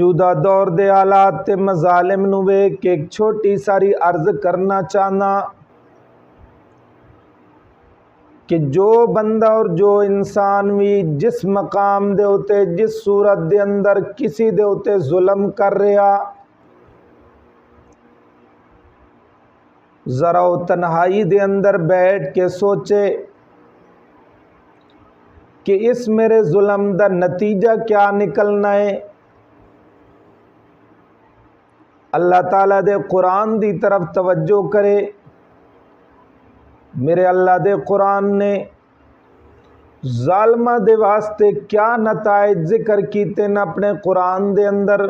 موجودہ دور دے حالات تے مظالم نو ویکھ کے ایک چھوٹی ساری عرض کرنا چاہنا کہ جو بندہ اور جو انسان بھی جس مقام دے ہوتے جس صورت دے اندر کسی دے ہوتے ظلم کر رہا، ذرا وہ تنہائی دے اندر بیٹھ کے سوچے کہ اس میرے ظلم دا نتیجہ کیا نکلنا ہے۔ اللہ تعالیٰ دے قرآن دی طرف توجہ کرے۔ میرے اللہ دے قرآن نے ظالمہ دے واسطے کیا نتائج ذکر کیتے ہیں اپنے قرآن دے اندر۔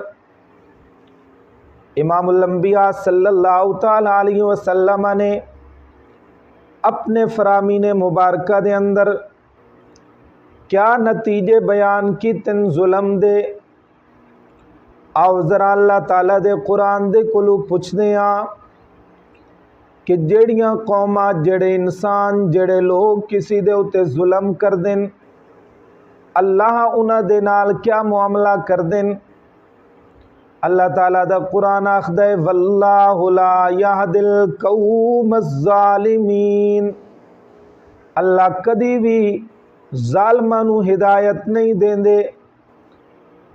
امام الانبیاء صلی اللہ تعالیٰ علیہ وسلم نے اپنے فرامین مبارکہ دے اندر کیا نتیجے بیان کیتے ہیں ظلم دے۔ آؤ ذرا اللہ تعالیٰ دے قرآن دے کولو پوچھنے ہاں کہ جڑیاں قوماں جڑے انسان جڑے لوگ کسی دے اتے ظلم کر دیں، اللہ انہاں دے نال کیا معاملہ کر دیں۔ اللہ تعالیٰ دا قرآن آخدا ہے واللہ لا یہدی القوم الظالمین، اللہ کدی بھی ظالماں نو ہدایت نہیں دیندے۔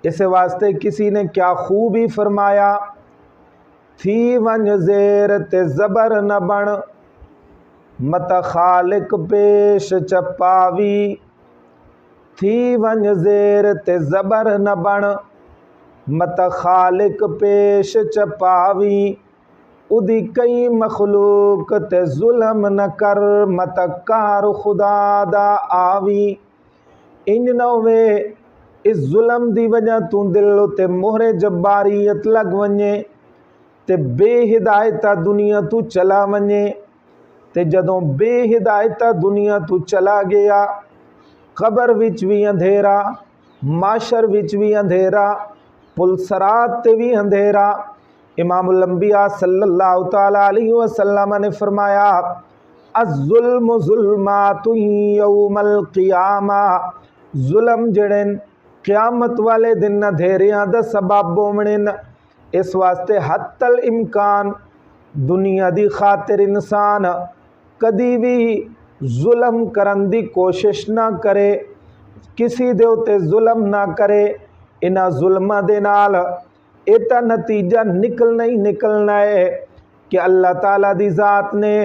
اس واسطے کسی نے کیا خوب ہی فرمایا، تھی ونج زیر تے زبر نہ بن مت خالق پیش چپاوی، تھی ونج زیر تے زبر نہ بن مت خالق پیش چپاوی، ادی کئی مخلوق تے ظلم نہ کر مت کار خدا دا آوی۔ انج نہ ہوئے اس ظلم دی وجہ تو دل تے مہر جباریت لگ ونجے تے بے ہدایتہ دنیا تو چلا ونجے، تے جدوں بے ہدایتہ دنیا تو چلا گیا قبر وچ بھی اندھیرا، معاشر وچ بھی اندھیرا، پل صراط تے بھی اندھیرا۔ امام الانبیاء صلی اللہ تعالیٰ علیہ وسلم نے فرمایا الظلم ظلمات یوم القیامہ، ظلم جڑن قیامت والے دن اندھیریاں دا سبب بومنن۔ اس واسطے حتی الامکان دنیا دی خاطر انسان کدی بھی ظلم کرن دی کوشش نہ کرے، کسی دے اتے ظلم نہ کرے۔ انہاں ظلمہ دے نال ایتا نتیجہ نکلنا ہی نکلنا ہے کہ اللہ تعالیٰ دی ذات نے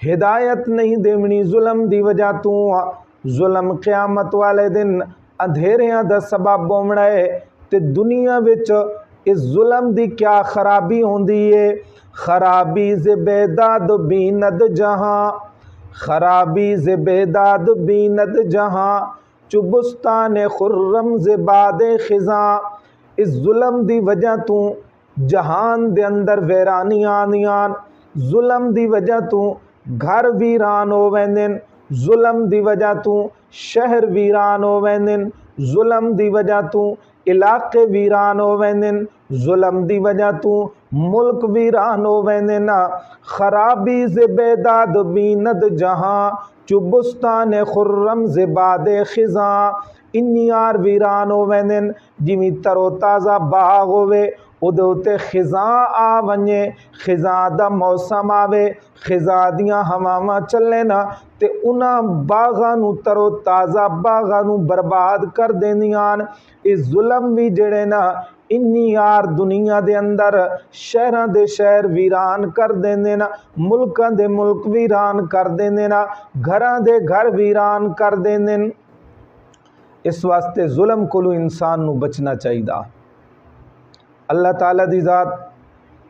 ہدایت نہیں دیونی ظلم دی وجہ تو۔ ظلم قیامت والے دن اندھیریاں دا سبب بومنا ہے، تے دنیا وچ اس ظلم دی کیا خرابی ہوندی ہے۔ خرابی ز بیداد بیند جہاں، خرابی ز بیداد بیند جہاں، چبستان خرم ز باد خزاں۔ اس ظلم دی وجہ تو جہان دے اندر ویرانیاں آندیاں، ظلم دی وجہ تو گھر ویران ہو ویندن، ظلم دی وجہ تو شہر ویران ہو ویندن، ظلم دی وجہ تو علاقے ویران ہو ویندن، ظلم دی وجہ تو ملک ویران ہو ویندن۔ خرابی ز بیداد بیند جہاں، چبستان خرم ز باد خزاں۔ انیار ویران ہو ویندن جویں ترو تازہ باغ ہوئے اودے اتے خزاں آ ونجے، خزاں دا موسم آوے، خزاں دیاں ہواواں چلے نا تے انہاں باغاں نو ترو تازہ باغاں نو برباد کر دیندیاں۔ اس ظلم بھی جڑے نا انی یار دنیا دے اندر شہراں دے شہر ویران کر دیندے نا، ملکاں دے ملک ویران کر دیندے نا، گھراں دے گھر ویران کر دیندے۔ اس واسطے ظلم کولو انسان نو بچنا چاہیدا۔ اللہ تعالیٰ دی ذات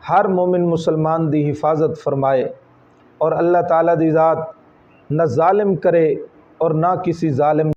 ہر مومن مسلمان دی حفاظت فرمائے، اور اللہ تعالیٰ دی ذات نہ ظالم کرے اور نہ کسی ظالم